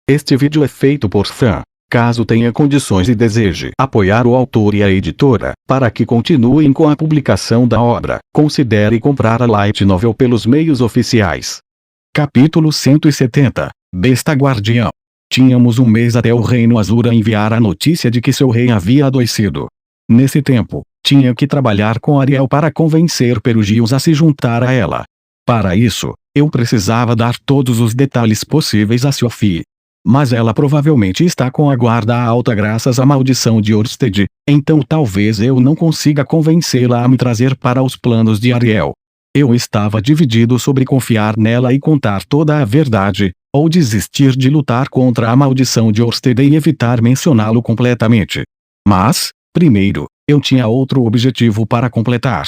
Este vídeo é feito por fã. Caso tenha condições e deseje apoiar o autor e a editora, para que continuem com a publicação da obra, considere comprar a Light Novel pelos meios oficiais. Capítulo 170 Besta Guardião. Tínhamos um mês até o Reino Azura enviar a notícia de que seu rei havia adoecido. Nesse tempo, tinha que trabalhar com Ariel para convencer Perugios a se juntar a ela. Para isso, eu precisava dar todos os detalhes possíveis a Sophie. Mas ela provavelmente está com a guarda alta graças à maldição de Orsted, então talvez eu não consiga convencê-la a me trazer para os planos de Ariel. Eu estava dividido sobre confiar nela e contar toda a verdade, ou desistir de lutar contra a maldição de Orsted e evitar mencioná-lo completamente. Mas, primeiro, eu tinha outro objetivo para completar.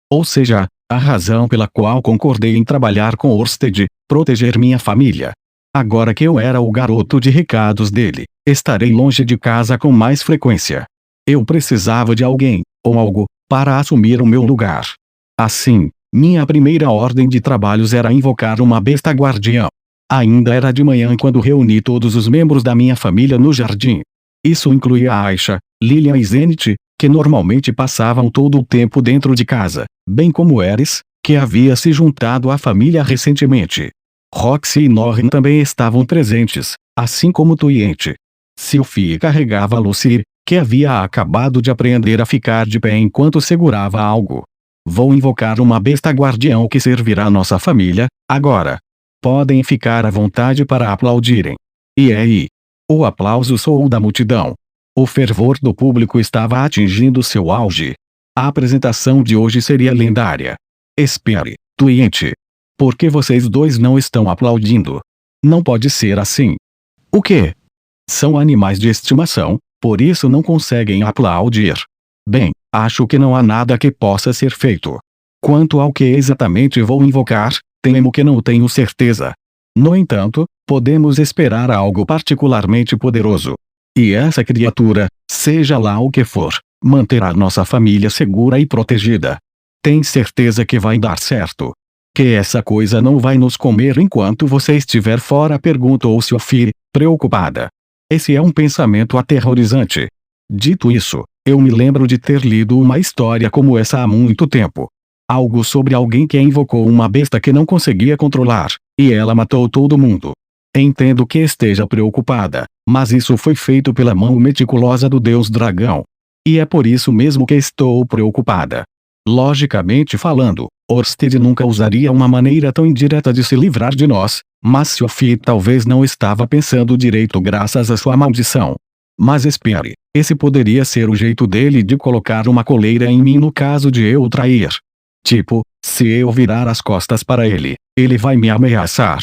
Ou seja, a razão pela qual concordei em trabalhar com Orsted, proteger minha família. Agora que eu era o garoto de recados dele, estarei longe de casa com mais frequência. Eu precisava de alguém, ou algo, para assumir o meu lugar. Assim, minha primeira ordem de trabalhos era invocar uma besta guardiã. Ainda era de manhã quando reuni todos os membros da minha família no jardim. Isso incluía Aisha, Lilian e Zenith, que normalmente passavam todo o tempo dentro de casa, bem como Eris, que havia se juntado à família recentemente. Roxy e Norrin também estavam presentes, assim como Tuyente. Sophie carregava Lucy, que havia acabado de aprender a ficar de pé enquanto segurava algo. Vou invocar uma besta guardião que servirá nossa família, agora. Podem ficar à vontade para aplaudirem. E aí? O aplauso soou da multidão. O fervor do público estava atingindo seu auge. A apresentação de hoje seria lendária. Espere, Tuyente. Por que vocês dois não estão aplaudindo? Não pode ser assim. O quê? São animais de estimação, por isso não conseguem aplaudir. Bem, acho que não há nada que possa ser feito. Quanto ao que exatamente vou invocar, temo que não tenho certeza. No entanto, podemos esperar algo particularmente poderoso. E essa criatura, seja lá o que for, manterá nossa família segura e protegida. Tem certeza que vai dar certo? Que essa coisa não vai nos comer enquanto você estiver fora? Perguntou Sophie, preocupada. Esse é um pensamento aterrorizante. Dito isso, eu me lembro de ter lido uma história como essa há muito tempo. Algo sobre alguém que invocou uma besta que não conseguia controlar, e ela matou todo mundo. Entendo que esteja preocupada, mas isso foi feito pela mão meticulosa do deus dragão. E é por isso mesmo que estou preocupada. Logicamente falando, Orsted nunca usaria uma maneira tão indireta de se livrar de nós, mas Sophie talvez não estava pensando direito graças à sua maldição. Mas espere, esse poderia ser o jeito dele de colocar uma coleira em mim no caso de eu o trair. Tipo, se eu virar as costas para ele, ele vai me ameaçar.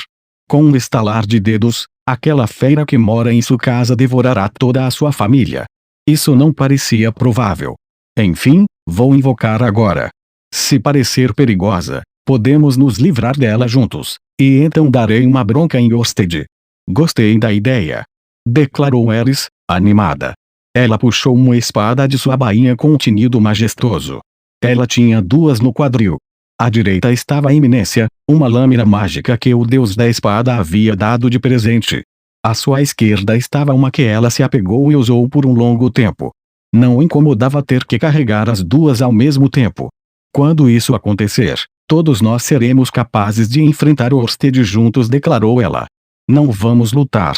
Com um estalar de dedos, aquela fera que mora em sua casa devorará toda a sua família. Isso não parecia provável. Enfim, vou invocar agora. Se parecer perigosa, podemos nos livrar dela juntos, e então darei uma bronca em Orsted. Gostei da ideia. Declarou Eris, animada. Ela puxou uma espada de sua bainha com um tinido majestoso. Ela tinha duas no quadril. À direita estava a Eminência, uma lâmina mágica que o deus da espada havia dado de presente. À sua esquerda estava uma que ela se apegou e usou por um longo tempo. Não incomodava ter que carregar as duas ao mesmo tempo. Quando isso acontecer, todos nós seremos capazes de enfrentar Orsted juntos, declarou ela. Não vamos lutar.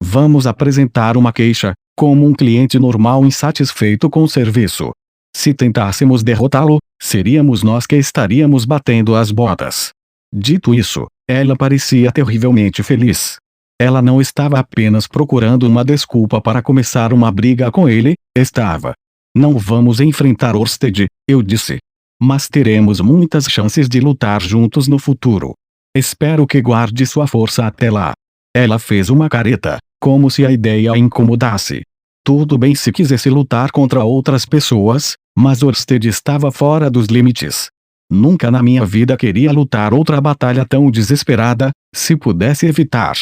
Vamos apresentar uma queixa, como um cliente normal insatisfeito com o serviço. Se tentássemos derrotá-lo, seríamos nós que estaríamos batendo as botas. Dito isso, ela parecia terrivelmente feliz. Ela não estava apenas procurando uma desculpa para começar uma briga com ele, estava. Não vamos enfrentar Orsted, eu disse. Mas teremos muitas chances de lutar juntos no futuro. Espero que guarde sua força até lá. Ela fez uma careta, como se a ideia a incomodasse. Tudo bem se quisesse lutar contra outras pessoas, mas Orsted estava fora dos limites. Nunca na minha vida queria lutar outra batalha tão desesperada, se pudesse evitar.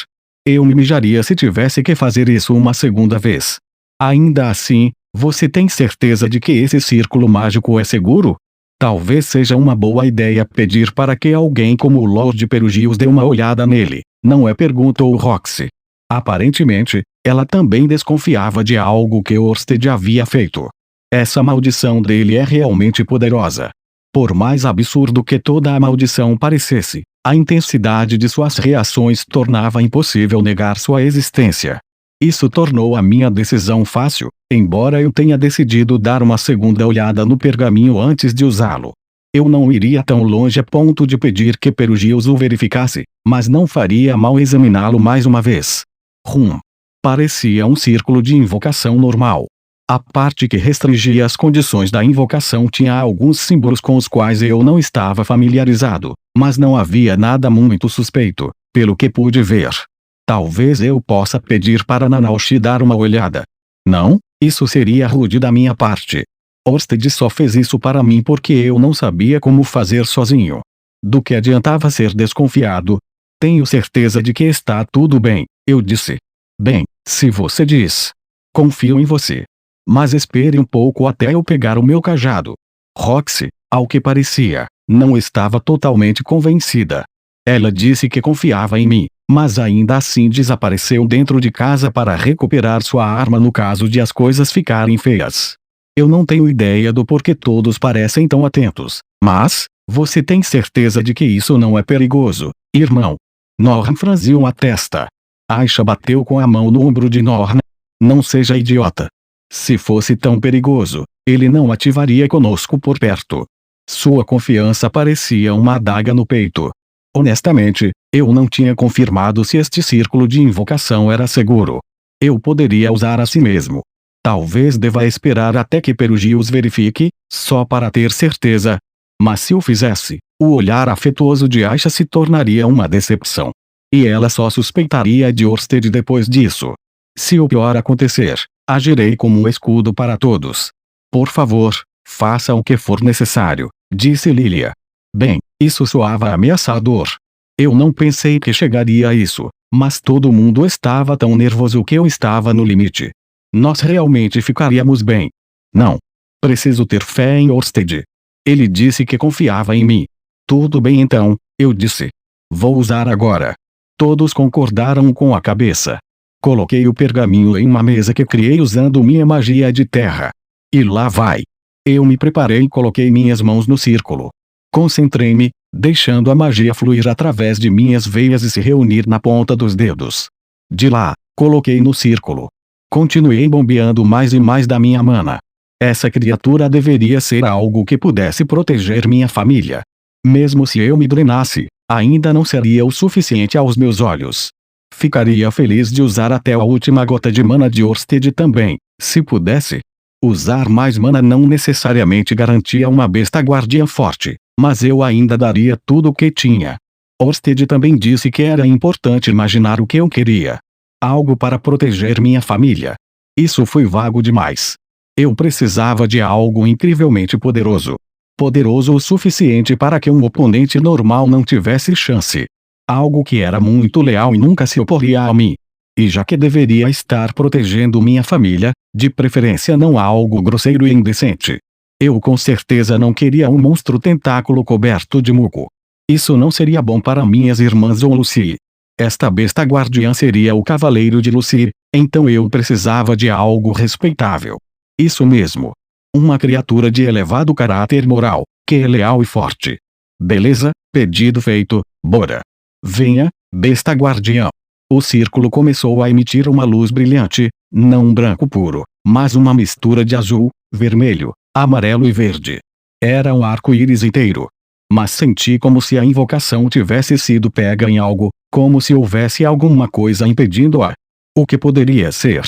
Eu me mijaria se tivesse que fazer isso uma segunda vez. Ainda assim, você tem certeza de que esse círculo mágico é seguro? Talvez seja uma boa ideia pedir para que alguém como o Lord Perugios dê uma olhada nele, não é? Perguntou Roxy. Aparentemente, ela também desconfiava de algo que Orsted havia feito. Essa maldição dele é realmente poderosa. Por mais absurdo que toda a maldição parecesse, a intensidade de suas reações tornava impossível negar sua existência. Isso tornou a minha decisão fácil, embora eu tenha decidido dar uma segunda olhada no pergaminho antes de usá-lo. Eu não iria tão longe a ponto de pedir que Perugius o verificasse, mas não faria mal examiná-lo mais uma vez. Parecia um círculo de invocação normal. A parte que restringia as condições da invocação tinha alguns símbolos com os quais eu não estava familiarizado, mas não havia nada muito suspeito, pelo que pude ver. Talvez eu possa pedir para Nanaoshi dar uma olhada. Não, isso seria rude da minha parte. Orsted só fez isso para mim porque eu não sabia como fazer sozinho. Do que adiantava ser desconfiado? Tenho certeza de que está tudo bem, eu disse. Bem, se você diz. Confio em você. Mas espere um pouco até eu pegar o meu cajado. Roxy, ao que parecia, não estava totalmente convencida. Ela disse que confiava em mim, mas ainda assim desapareceu dentro de casa para recuperar sua arma no caso de as coisas ficarem feias. Eu não tenho ideia do porquê todos parecem tão atentos, mas, você tem certeza de que isso não é perigoso, irmão? Norn franziu a testa. Aisha bateu com a mão no ombro de Norn. Não seja idiota. Se fosse tão perigoso, ele não ativaria conosco por perto. Sua confiança parecia uma adaga no peito. Honestamente, eu não tinha confirmado se este círculo de invocação era seguro. Eu poderia usar a si mesmo. Talvez deva esperar até que Perugius verifique, só para ter certeza. Mas se o fizesse, o olhar afetuoso de Aisha se tornaria uma decepção. E ela só suspeitaria de Orsted depois disso. Se o pior acontecer, agirei como um escudo para todos. Por favor, faça o que for necessário, disse Lilia. Bem, isso soava ameaçador. Eu não pensei que chegaria a isso, mas todo mundo estava tão nervoso que eu estava no limite. Nós realmente ficaríamos bem. Não. Preciso ter fé em Orsted. Ele disse que confiava em mim. Tudo bem então, eu disse. Vou usar agora. Todos concordaram com a cabeça. Coloquei o pergaminho em uma mesa que criei usando minha magia de terra. E lá vai. Eu me preparei e coloquei minhas mãos no círculo. Concentrei-me, deixando a magia fluir através de minhas veias e se reunir na ponta dos dedos. De lá, coloquei no círculo. Continuei bombeando mais e mais da minha mana. Essa criatura deveria ser algo que pudesse proteger minha família. Mesmo se eu me drenasse, ainda não seria o suficiente aos meus olhos. Ficaria feliz de usar até a última gota de mana de Orsted também, se pudesse. Usar mais mana não necessariamente garantia uma besta guardiã forte, mas eu ainda daria tudo o que tinha. Orsted também disse que era importante imaginar o que eu queria. Algo para proteger minha família. Isso foi vago demais. Eu precisava de algo incrivelmente poderoso. Poderoso o suficiente para que um oponente normal não tivesse chance. Algo que era muito leal e nunca se oporia a mim. E já que deveria estar protegendo minha família, de preferência não algo grosseiro e indecente. Eu com certeza não queria um monstro tentáculo coberto de muco. Isso não seria bom para minhas irmãs ou Lucy. Esta besta guardiã seria o cavaleiro de Lucy, então eu precisava de algo respeitável. Isso mesmo. Uma criatura de elevado caráter moral, que é leal e forte. Beleza, pedido feito, bora. Venha, besta guardiã. O círculo começou a emitir uma luz brilhante, não um branco puro, mas uma mistura de azul, vermelho, amarelo e verde. Era um arco-íris inteiro. Mas senti como se a invocação tivesse sido pega em algo, como se houvesse alguma coisa impedindo-a. O que poderia ser?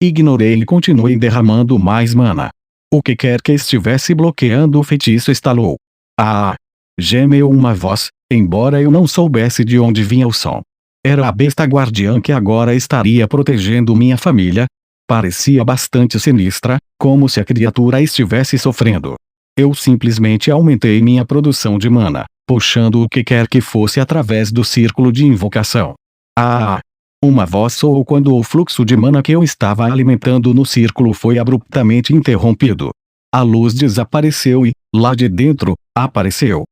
Ignorei e continuei derramando mais mana. O que quer que estivesse bloqueando o feitiço estalou. Ah! Gemeu uma voz, embora eu não soubesse de onde vinha o som. Era a besta guardiã que agora estaria protegendo minha família. Parecia bastante sinistra, como se a criatura estivesse sofrendo. Eu simplesmente aumentei minha produção de mana, puxando o que quer que fosse através do círculo de invocação. Ah! Uma voz soou quando o fluxo de mana que eu estava alimentando no círculo foi abruptamente interrompido. A luz desapareceu e, lá de dentro, apareceu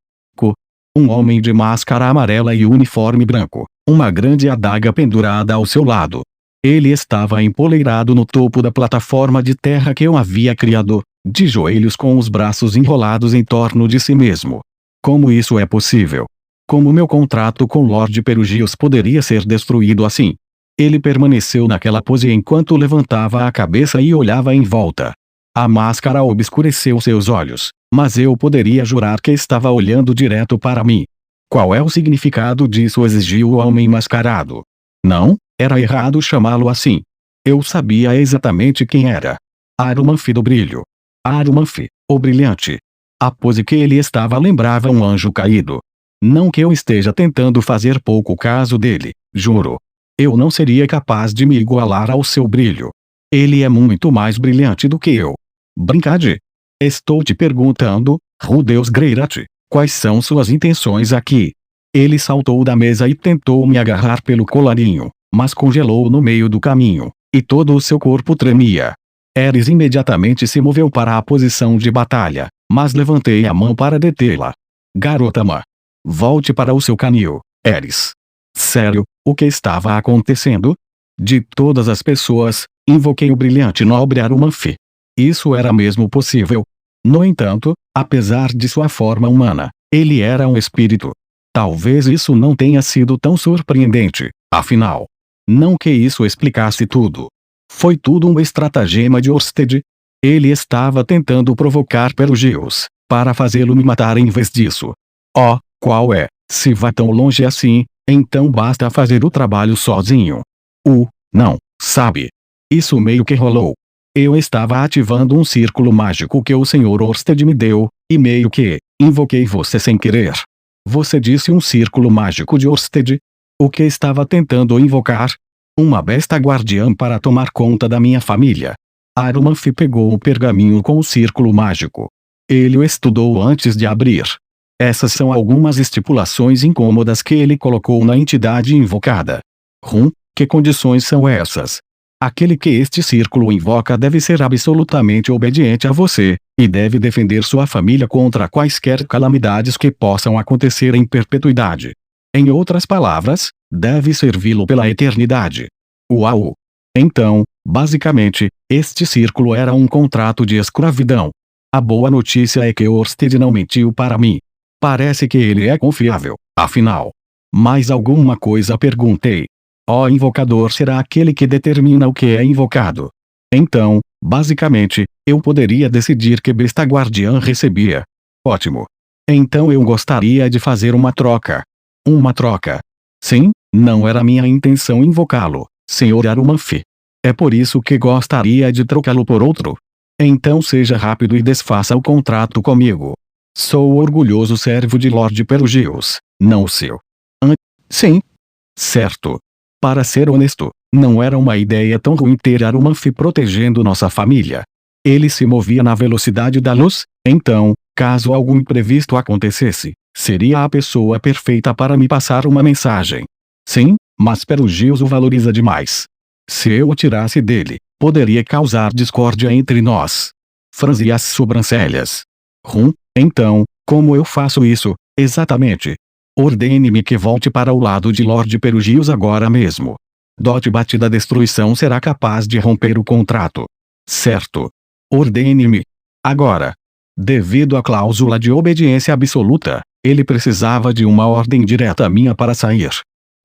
um homem de máscara amarela e uniforme branco, uma grande adaga pendurada ao seu lado, Ele estava empoleirado no topo da plataforma de terra que eu havia criado, de joelhos com os braços enrolados em torno de si mesmo. Como isso é possível? Como meu contrato com Lord Perugius poderia ser destruído assim? Ele permaneceu naquela pose enquanto levantava a cabeça e olhava em volta. A máscara obscureceu seus olhos, mas eu poderia jurar que estava olhando direto para mim. Qual é o significado disso? Exigiu o homem mascarado. Não, era errado chamá-lo assim. Eu sabia exatamente quem era. Arumanfi do brilho. Arumanfi, o brilhante. A pose que ele estava lembrava um anjo caído. Não que eu esteja tentando fazer pouco caso dele, juro. Eu não seria capaz de me igualar ao seu brilho. Ele é muito mais brilhante do que eu. Brincade? Estou te perguntando, Rudeus Greirat, quais são suas intenções aqui? Ele saltou da mesa e tentou me agarrar pelo colarinho, mas congelou no meio do caminho, e todo o seu corpo tremia. Ares imediatamente se moveu para a posição de batalha, mas levantei a mão para detê-la. Garota má. Volte para o seu canil, Ares. Sério, o que estava acontecendo? De todas as pessoas, invoquei o brilhante nobre Arumanfi. Isso era mesmo possível. No entanto, apesar de sua forma humana, ele era um espírito. Talvez isso não tenha sido tão surpreendente, afinal. Não que isso explicasse tudo. Foi tudo um estratagema de Orsted. Ele estava tentando provocar Perugius, para fazê-lo me matar em vez disso. Oh, qual é? Se vai tão longe assim, então basta fazer o trabalho sozinho. Não, sabe? Isso meio que rolou. Eu estava ativando um círculo mágico que o Sr. Orsted me deu, e meio que, invoquei você sem querer. Você disse um círculo mágico de Orsted? O que estava tentando invocar? Uma besta guardiã para tomar conta da minha família. Arumanfi pegou o pergaminho com o círculo mágico. Ele o estudou antes de abrir. Essas são algumas estipulações incômodas que ele colocou na entidade invocada. Que condições são essas? Aquele que este círculo invoca deve ser absolutamente obediente a você, e deve defender sua família contra quaisquer calamidades que possam acontecer em perpetuidade. Em outras palavras, deve servi-lo pela eternidade. Uau! Então, basicamente, este círculo era um contrato de escravidão. A boa notícia é que Orsted não mentiu para mim. Parece que ele é confiável, afinal. Mais alguma coisa? Perguntei. O invocador será aquele que determina o que é invocado. Então, basicamente, eu poderia decidir que besta guardiã recebia. Ótimo. Então eu gostaria de fazer uma troca. Uma troca. Sim, não era minha intenção invocá-lo, Sr. Arumanfi. É por isso que gostaria de trocá-lo por outro. Então seja rápido e desfaça o contrato comigo. Sou o orgulhoso servo de Lord Perugius, não o seu. Sim. Certo. Para ser honesto, não era uma ideia tão ruim ter Arumanfi protegendo nossa família. Ele se movia na velocidade da luz, então, caso algum imprevisto acontecesse, seria a pessoa perfeita para me passar uma mensagem. Sim, mas Perugius o valoriza demais. Se eu o tirasse dele, poderia causar discórdia entre nós. Franzi as sobrancelhas. Então, como eu faço isso, exatamente? Ordene-me que volte para o lado de Lord Perugius agora mesmo. Dotbat da destruição será capaz de romper o contrato. Certo. Ordene-me. Agora. Devido à cláusula de obediência absoluta, ele precisava de uma ordem direta minha para sair.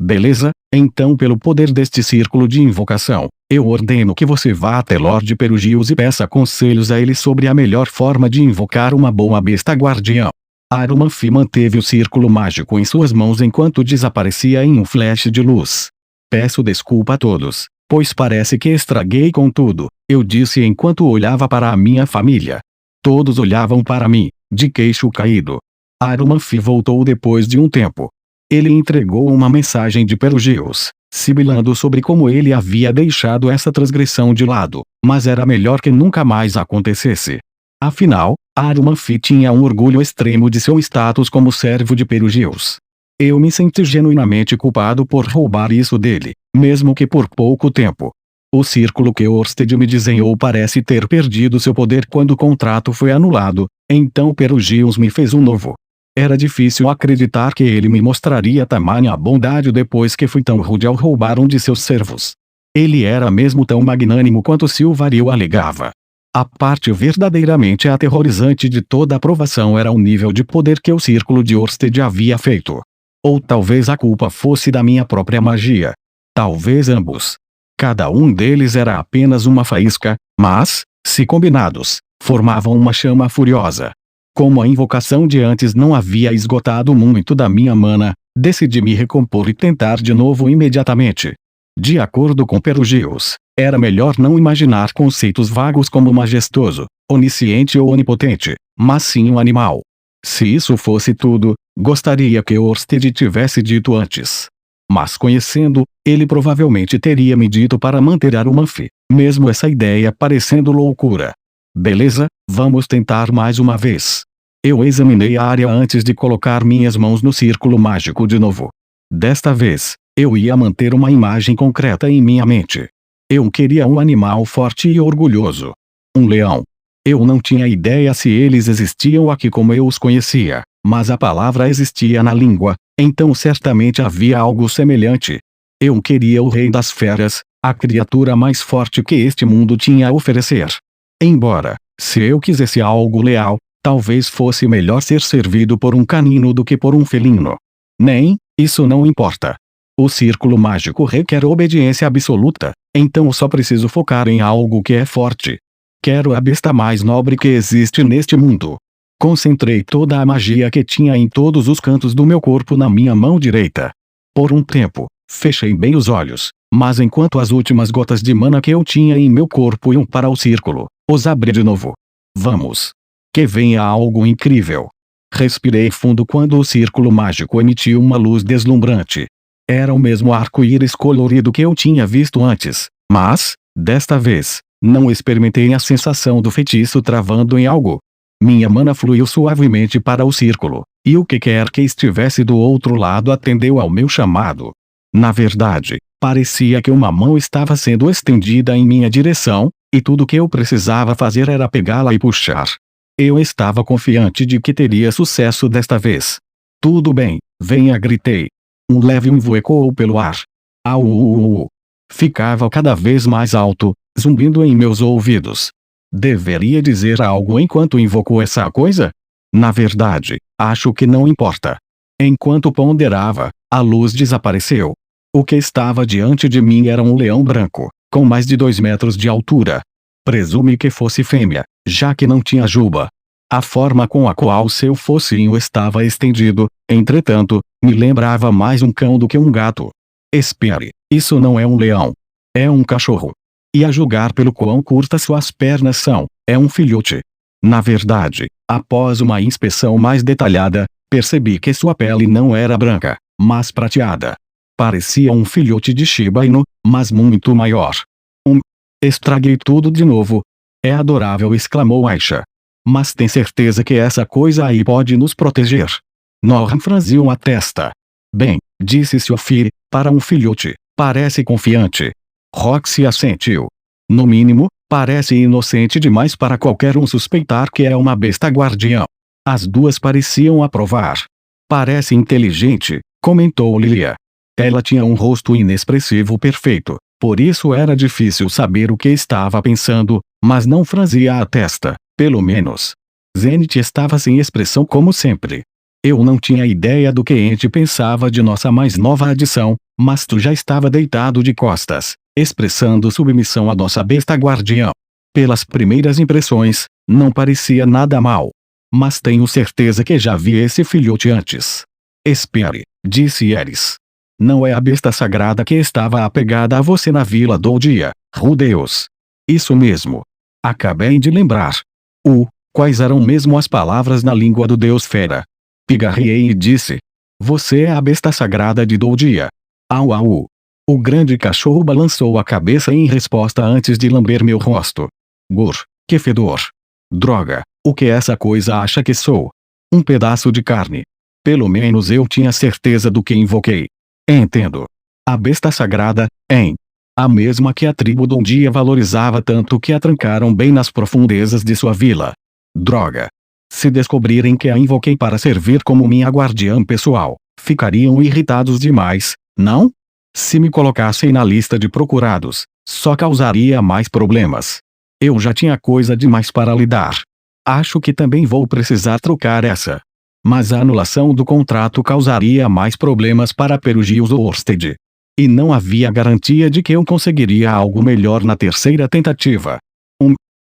Beleza? Então, pelo poder deste círculo de invocação, eu ordeno que você vá até Lord Perugius e peça conselhos a ele sobre a melhor forma de invocar uma boa besta guardiã. Arumanfi manteve o círculo mágico em suas mãos enquanto desaparecia em um flash de luz. Peço desculpa a todos, pois parece que estraguei com tudo, eu disse enquanto olhava para a minha família. Todos olhavam para mim, de queixo caído. Arumanfi voltou depois de um tempo. Ele entregou uma mensagem de Perugius, sibilando sobre como ele havia deixado essa transgressão de lado, mas era melhor que nunca mais acontecesse. Afinal, Arumanfi tinha um orgulho extremo de seu status como servo de Perugius. Eu me senti genuinamente culpado por roubar isso dele, mesmo que por pouco tempo. O círculo que Orsted me desenhou parece ter perdido seu poder quando o contrato foi anulado, então Perugius me fez um novo. Era difícil acreditar que ele me mostraria tamanha bondade depois que fui tão rude ao roubar um de seus servos. Ele era mesmo tão magnânimo quanto Silvaril alegava. A parte verdadeiramente aterrorizante de toda a provação era o nível de poder que o Círculo de Orsted havia feito. Ou talvez a culpa fosse da minha própria magia. Talvez ambos. Cada um deles era apenas uma faísca, mas, se combinados, formavam uma chama furiosa. Como a invocação de antes não havia esgotado muito da minha mana, decidi me recompor e tentar de novo imediatamente. De acordo com Perugius, era melhor não imaginar conceitos vagos como majestoso, onisciente ou onipotente, mas sim um animal. Se isso fosse tudo, gostaria que Orsted tivesse dito antes. Mas conhecendo, ele provavelmente teria me dito para manter Arumanfi, mesmo essa ideia parecendo loucura. Beleza, vamos tentar mais uma vez. Eu examinei a área antes de colocar minhas mãos no círculo mágico de novo. Desta vez, eu ia manter uma imagem concreta em minha mente. Eu queria um animal forte e orgulhoso. Um leão. Eu não tinha ideia se eles existiam aqui como eu os conhecia, mas a palavra existia na língua, então certamente havia algo semelhante. Eu queria o rei das feras, a criatura mais forte que este mundo tinha a oferecer. Embora, se eu quisesse algo leal, talvez fosse melhor ser servido por um canino do que por um felino. Nem, isso não importa. O círculo mágico requer obediência absoluta, então só preciso focar em algo que é forte. Quero a besta mais nobre que existe neste mundo. Concentrei toda a magia que tinha em todos os cantos do meu corpo na minha mão direita. Por um tempo, fechei bem os olhos, mas enquanto as últimas gotas de mana que eu tinha em meu corpo iam para o círculo, os abri de novo. Vamos. Que venha algo incrível. Respirei fundo quando o círculo mágico emitiu uma luz deslumbrante. Era o mesmo arco-íris colorido que eu tinha visto antes, mas, desta vez, não experimentei a sensação do feitiço travando em algo. Minha mana fluiu suavemente para o círculo, e o que quer que estivesse do outro lado atendeu ao meu chamado. Na verdade, parecia que uma mão estava sendo estendida em minha direção, e tudo o que eu precisava fazer era pegá-la e puxar. Eu estava confiante de que teria sucesso desta vez. Tudo bem, venha, gritei. Um leve uivo ecoou pelo ar. Au! Ficava cada vez mais alto, zumbindo em meus ouvidos. Deveria dizer algo enquanto invocou essa coisa? Na verdade, acho que não importa. Enquanto ponderava, a luz desapareceu. O que estava diante de mim era um leão branco, com mais de 2 metros de altura. Presumi que fosse fêmea, já que não tinha juba. A forma com a qual seu focinho estava estendido, entretanto, me lembrava mais um cão do que um gato. Espere, isso não é um leão. É um cachorro. E a julgar pelo quão curtas suas pernas são, é um filhote. Na verdade, após uma inspeção mais detalhada, percebi que sua pele não era branca, mas prateada. Parecia um filhote de Shiba Inu, mas muito maior. Estraguei tudo de novo. É adorável, exclamou Aisha. Mas tem certeza que essa coisa aí pode nos proteger? Norhan franziu a testa. Bem, disse Siofir, para um filhote, parece confiante. Roxy assentiu. No mínimo, parece inocente demais para qualquer um suspeitar que é uma besta guardiã. As duas pareciam aprovar. Parece inteligente, comentou Lilia. Ela tinha um rosto inexpressivo perfeito, por isso era difícil saber o que estava pensando, mas não franzia a testa, pelo menos. Zenith estava sem expressão como sempre. Eu não tinha ideia do que Ente pensava de nossa mais nova adição, mas tu já estava deitado de costas, expressando submissão à nossa besta guardiã. Pelas primeiras impressões, não parecia nada mal. Mas tenho certeza que já vi esse filhote antes. Espere, disse Eris. Não é a besta sagrada que estava apegada a você na vila do dia, Rudeus. Isso mesmo. Acabei de lembrar. Quais eram mesmo as palavras na língua do deus fera? Pigarriei e disse. Você é a besta sagrada de Doudia. Au au. O grande cachorro balançou a cabeça em resposta antes de lamber meu rosto. Gur, que fedor. Droga, o que essa coisa acha que sou? Um pedaço de carne. Pelo menos eu tinha certeza do que invoquei. Entendo. A besta sagrada, hein? A mesma que a tribo Doudia valorizava tanto que a trancaram bem nas profundezas de sua vila. Droga. Se descobrirem que a invoquei para servir como minha guardiã pessoal, ficariam irritados demais, não? Se me colocassem na lista de procurados, Só causaria mais problemas. Eu já tinha coisa demais para lidar. Acho que também vou precisar trocar essa. Mas a anulação do contrato causaria mais problemas para Perugius Orsted. E não havia garantia de que eu conseguiria algo melhor na terceira tentativa.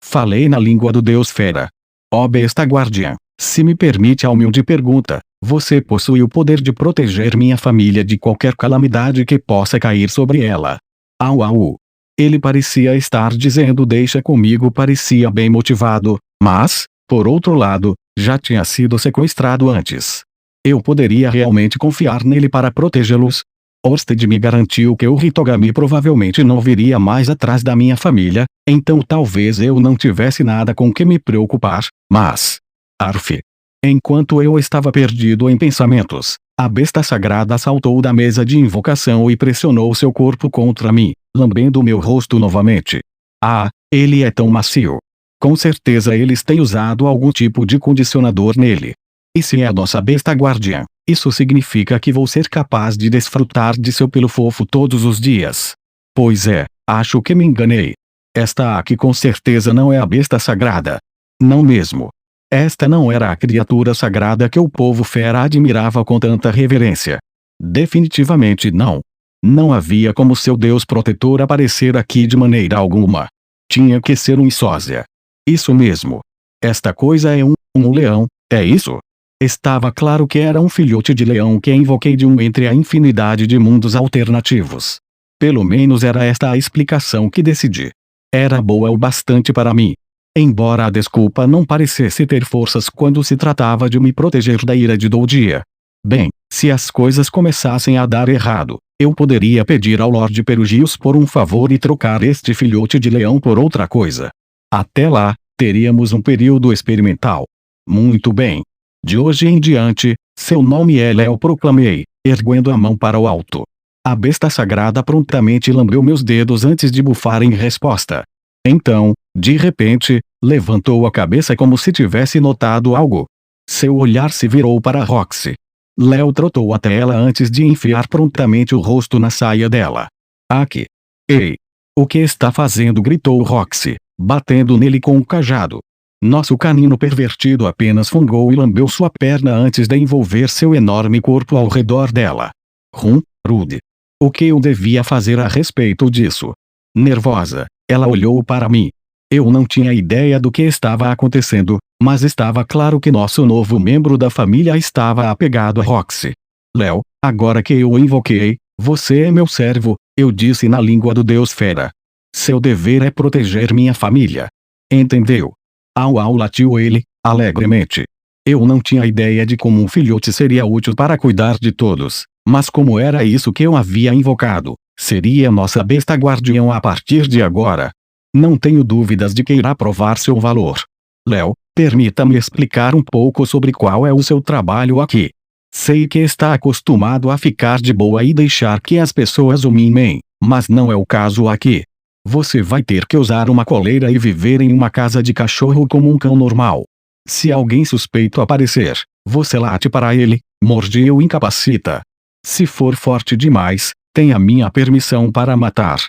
Falei na língua do Deus Fera. Ó besta guardiã, se me permite a humilde pergunta, você possui o poder de proteger minha família de qualquer calamidade que possa cair sobre ela. Au au. Ele parecia estar dizendo deixa comigo, parecia bem motivado, mas, por outro lado, já tinha sido sequestrado antes. Eu poderia realmente confiar nele para protegê-los? Orsted me garantiu que o Hitogami provavelmente não viria mais atrás da minha família, então talvez eu não tivesse nada com que me preocupar, mas... Arf! Enquanto eu estava perdido em pensamentos, a besta sagrada saltou da mesa de invocação e pressionou seu corpo contra mim, lambendo meu rosto novamente. Ah, ele é tão macio. Com certeza eles têm usado algum tipo de condicionador nele. E se é a nossa besta guardiã, isso significa que vou ser capaz de desfrutar de seu pelo fofo todos os dias. Pois é, acho que me enganei. Esta aqui com certeza não é a besta sagrada. Não mesmo. Esta não era a criatura sagrada que o povo fera admirava com tanta reverência. Definitivamente não. Não havia como seu deus protetor aparecer aqui de maneira alguma. Tinha que ser um sósia. Isso mesmo. Esta coisa é um leão, é isso? Estava claro que era um filhote de leão que invoquei de entre a infinidade de mundos alternativos. Pelo menos era esta a explicação que decidi. Era boa o bastante para mim. Embora a desculpa não parecesse ter forças quando se tratava de me proteger da ira de Doldia. Bem, se as coisas começassem a dar errado, eu poderia pedir ao Lorde Perugius por um favor e trocar este filhote de leão por outra coisa. Até lá, teríamos um período experimental. Muito bem. De hoje em diante, seu nome é Léo, proclamei, erguendo a mão para o alto. A besta sagrada prontamente lambeu meus dedos antes de bufar em resposta. Então, de repente, levantou a cabeça como se tivesse notado algo. Seu olhar se virou para Roxy. Léo trotou até ela antes de enfiar prontamente o rosto na saia dela. Aqui. Ei! O que está fazendo? Gritou Roxy, batendo nele com o cajado. Nosso canino pervertido apenas fungou e lambeu sua perna antes de envolver seu enorme corpo ao redor dela. Rude. O que eu devia fazer a respeito disso? Nervosa, ela olhou para mim. Eu não tinha ideia do que estava acontecendo, mas estava claro que nosso novo membro da família estava apegado a Roxy. Léo, agora que eu o invoquei, você é meu servo, eu disse na língua do Deus Fera. Seu dever é proteger minha família. Entendeu? Au au, latiu ele, alegremente. Eu não tinha ideia de como um filhote seria útil para cuidar de todos, mas como era isso que eu havia invocado, seria nossa besta guardião a partir de agora. Não tenho dúvidas de que irá provar seu valor. Léo, permita-me explicar um pouco sobre qual é o seu trabalho aqui. Sei que está acostumado a ficar de boa e deixar que as pessoas o mimem, mas não é o caso aqui. Você vai ter que usar uma coleira e viver em uma casa de cachorro como um cão normal. Se alguém suspeito aparecer, você late para ele, morde e o incapacita. Se for forte demais, tem a minha permissão para matar.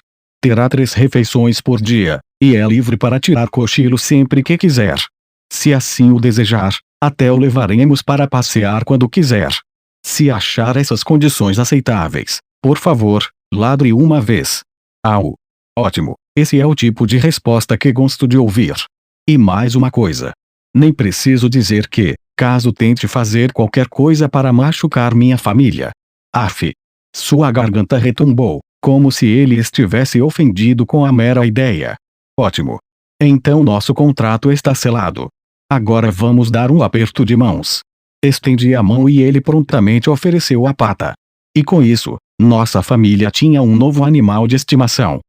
Terá 3 refeições por dia, e é livre para tirar cochilo sempre que quiser. Se assim o desejar, até o levaremos para passear quando quiser. Se achar essas condições aceitáveis, por favor, ladre uma vez. Au. Ótimo, esse é o tipo de resposta que gosto de ouvir. E mais uma coisa. Nem preciso dizer que, caso tente fazer qualquer coisa para machucar minha família. Af. Sua garganta retumbou, como se ele estivesse ofendido com a mera ideia. Ótimo. Então nosso contrato está selado. Agora vamos dar um aperto de mãos. Estendi a mão e ele prontamente ofereceu a pata. E com isso, nossa família tinha um novo animal de estimação.